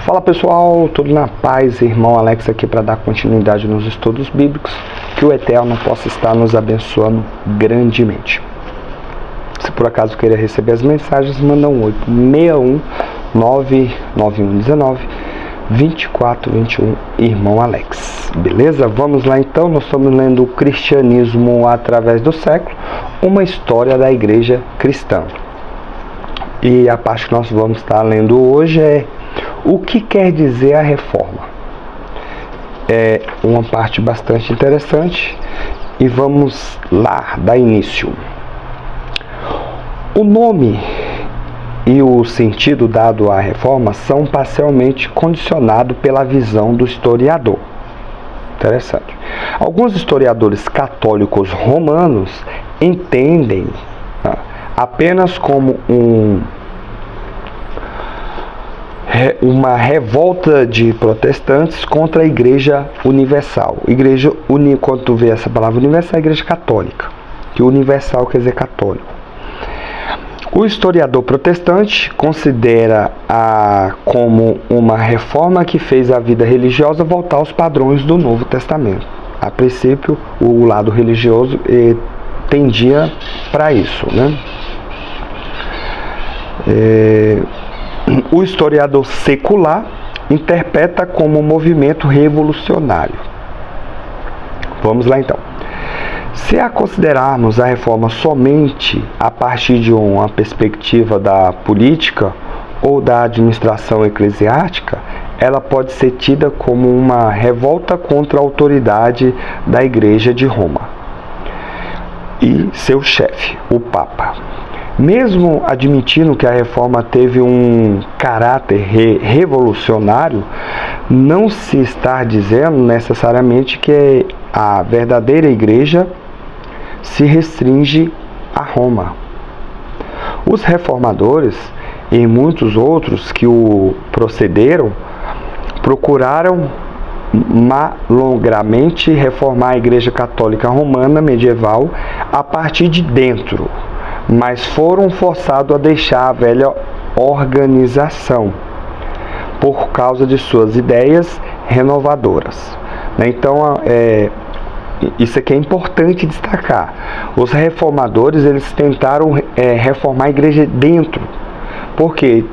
Fala pessoal, tudo na paz? Irmão Alex aqui para dar continuidade nos estudos bíblicos, que o Eterno possa estar nos abençoando grandemente. Se por acaso queira receber as mensagens, manda um 861 99119 2421, Irmão Alex. Beleza? Vamos lá então, nós estamos lendo o Cristianismo através do século, uma história da igreja cristã. E a parte que nós vamos estar lendo hoje é o que quer dizer a reforma. É uma parte bastante interessante e vamos lá dar início. O nome e o sentido dado à reforma são parcialmente condicionados pela visão do historiador. Interessante. Alguns historiadores católicos romanos entendem apenas como uma revolta de protestantes contra a Igreja Universal. Quando tu vê essa palavra universal, é a Igreja Católica, que universal quer dizer católico. O historiador protestante considera como uma reforma que fez a vida religiosa voltar aos padrões do Novo Testamento. A princípio, o lado religioso tendia para isso, né? O historiador secular interpreta como um movimento revolucionário. Vamos lá então. Se a considerarmos a reforma somente a partir de uma perspectiva da política ou da administração eclesiástica, ela pode ser tida como uma revolta contra a autoridade da Igreja de Roma e seu chefe, o Papa. Mesmo admitindo que a reforma teve um caráter revolucionário, não se está dizendo necessariamente que a verdadeira igreja se restringe a Roma. Os reformadores e muitos outros que o procederam procuraram malogramente reformar a Igreja Católica Romana medieval a partir de dentro, mas foram forçados a deixar a velha organização por causa de suas ideias renovadoras. Então, isso aqui é importante destacar. Os reformadores, eles tentaram reformar a igreja dentro, porque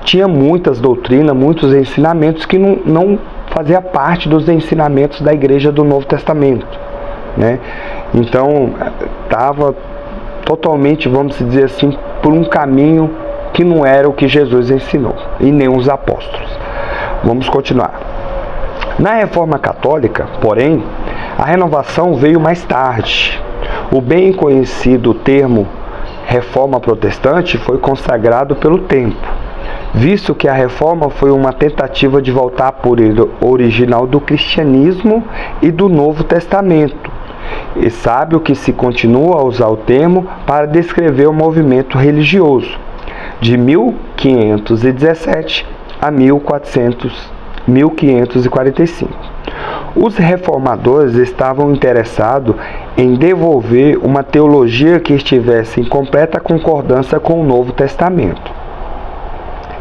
tinha muitas doutrinas, muitos ensinamentos que não fazia parte dos ensinamentos da igreja do Novo Testamento, né? Então, estava totalmente, vamos dizer assim, por um caminho que não era o que Jesus ensinou, e nem os apóstolos. Vamos continuar. Na Reforma Católica, porém, a renovação veio mais tarde. O bem conhecido termo Reforma Protestante foi consagrado pelo tempo, visto que a Reforma foi uma tentativa de voltar por original do cristianismo e do Novo Testamento. E sabe que se continua a usar o termo para descrever o movimento religioso de 1517 a 1545. Os reformadores estavam interessados em devolver uma teologia que estivesse em completa concordância com o Novo Testamento.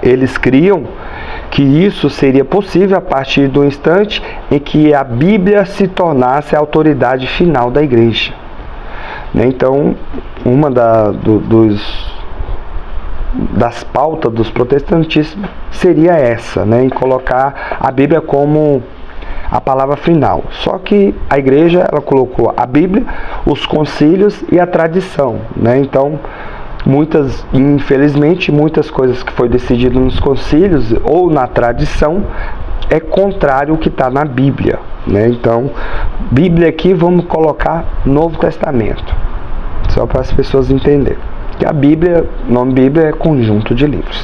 Eles criam que isso seria possível a partir do instante em que a Bíblia se tornasse a autoridade final da igreja. Então, uma das pautas dos protestantistas seria essa, em colocar a Bíblia como a palavra final. Só que a igreja, ela colocou a Bíblia, os concílios e a tradição, Então, infelizmente, muitas coisas que foi decidido nos concílios ou na tradição é contrário ao que está na Bíblia, Então, Bíblia aqui vamos colocar Novo Testamento, só para as pessoas entenderem que a Bíblia, o nome Bíblia é conjunto de livros,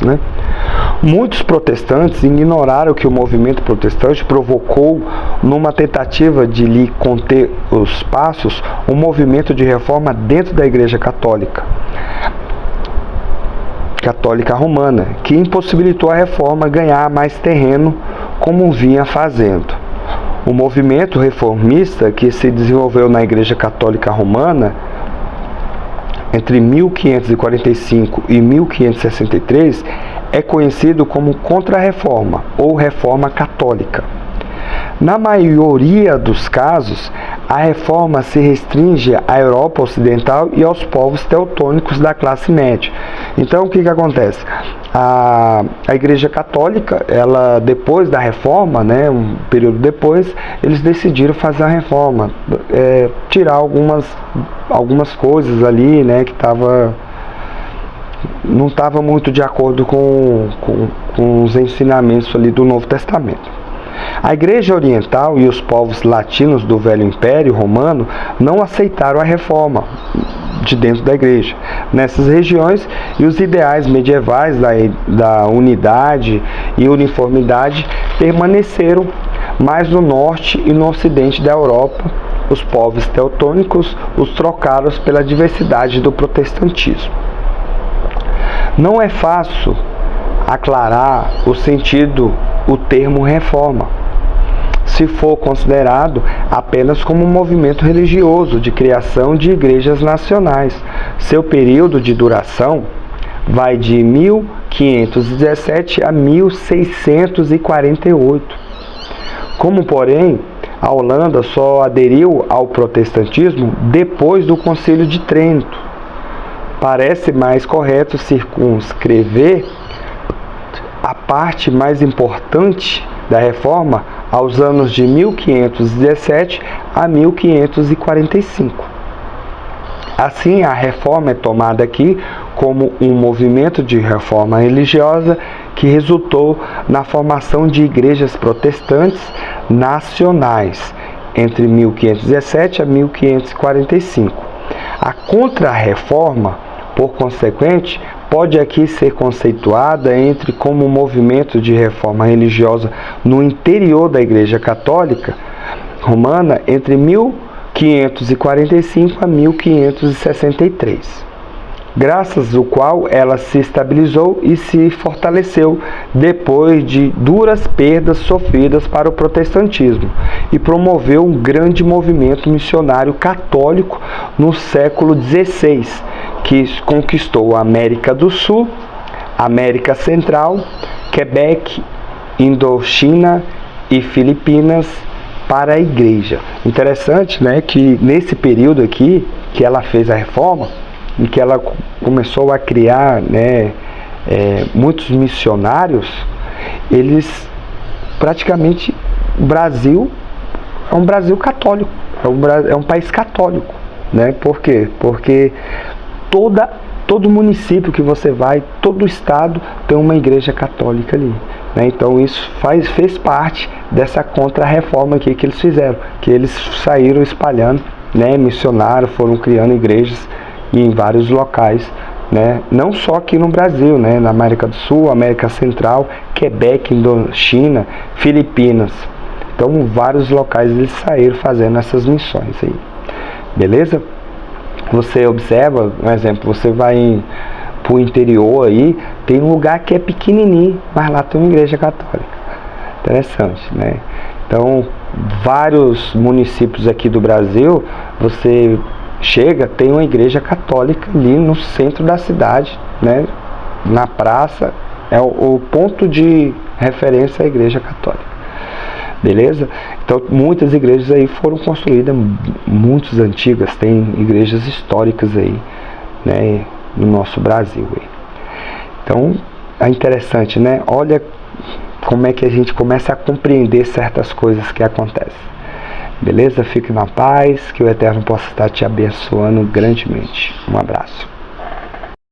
Muitos protestantes ignoraram que o movimento protestante provocou, numa tentativa de lhe conter os passos, um movimento de reforma dentro da Igreja Católica Romana, que impossibilitou a reforma ganhar mais terreno como vinha fazendo. O movimento reformista que se desenvolveu na Igreja Católica Romana entre 1545 e 1563 é conhecido como Contra-Reforma ou Reforma Católica. Na maioria dos casos, a reforma se restringe à Europa Ocidental e aos povos teutônicos da classe média. Então, o que acontece? A Igreja Católica, ela, depois da reforma, né, um período depois, eles decidiram fazer a reforma, tirar algumas coisas ali, né, que não estava muito de acordo com os ensinamentos ali do Novo Testamento. A Igreja Oriental e os povos latinos do Velho Império Romano não aceitaram a reforma de dentro da Igreja nessas regiões, e os ideais medievais da unidade e uniformidade permaneceram mais no norte e no ocidente da Europa. Os povos teutônicos os trocaram pela diversidade do protestantismo. Não é fácil aclarar o sentido o termo reforma, se for considerado apenas como um movimento religioso de criação de igrejas nacionais. Seu período de duração vai de 1517 a 1648. Como, porém, a Holanda só aderiu ao protestantismo depois do Concílio de Trento, parece mais correto circunscrever a parte mais importante da reforma aos anos de 1517 a 1545. Assim, a reforma é tomada aqui como um movimento de reforma religiosa que resultou na formação de igrejas protestantes nacionais entre 1517 a 1545. A Contra-Reforma, por consequente, pode aqui ser conceituada como um movimento de reforma religiosa no interior da Igreja Católica Romana entre 1545 a 1563, graças ao qual ela se estabilizou e se fortaleceu depois de duras perdas sofridas para o protestantismo, e promoveu um grande movimento missionário católico no século XVI, que conquistou a América do Sul, América Central, Quebec, Indochina e Filipinas para a Igreja. Interessante, né, que nesse período aqui que ela fez a reforma, em que ela começou a criar, né, muitos missionários, eles praticamente, o Brasil é um Brasil católico, é um país católico, né? Por quê? Porque todo município que você vai, todo estado tem uma igreja católica ali, né? Então isso fez parte dessa contra-reforma aqui que eles fizeram, que eles saíram espalhando, né, missionários, foram criando igrejas em vários locais, né? Não só aqui no Brasil, né? Na América do Sul, América Central, Quebec, Indochina, Filipinas. Então vários locais eles saíram fazendo essas missões aí. Beleza? Você observa, um exemplo, você vai para o interior aí, tem um lugar que é pequenininho, mas lá tem uma igreja católica. Interessante, né? Então, vários municípios aqui do Brasil, você chega, tem uma igreja católica ali no centro da cidade, né? Na praça, é o ponto de referência à igreja católica. Beleza? Então, muitas igrejas aí foram construídas, muitas antigas, tem igrejas históricas aí, né, no nosso Brasil aí. Então, é interessante, né? Olha como é que a gente começa a compreender certas coisas que acontecem. Beleza? Fique na paz, que o Eterno possa estar te abençoando grandemente. Um abraço.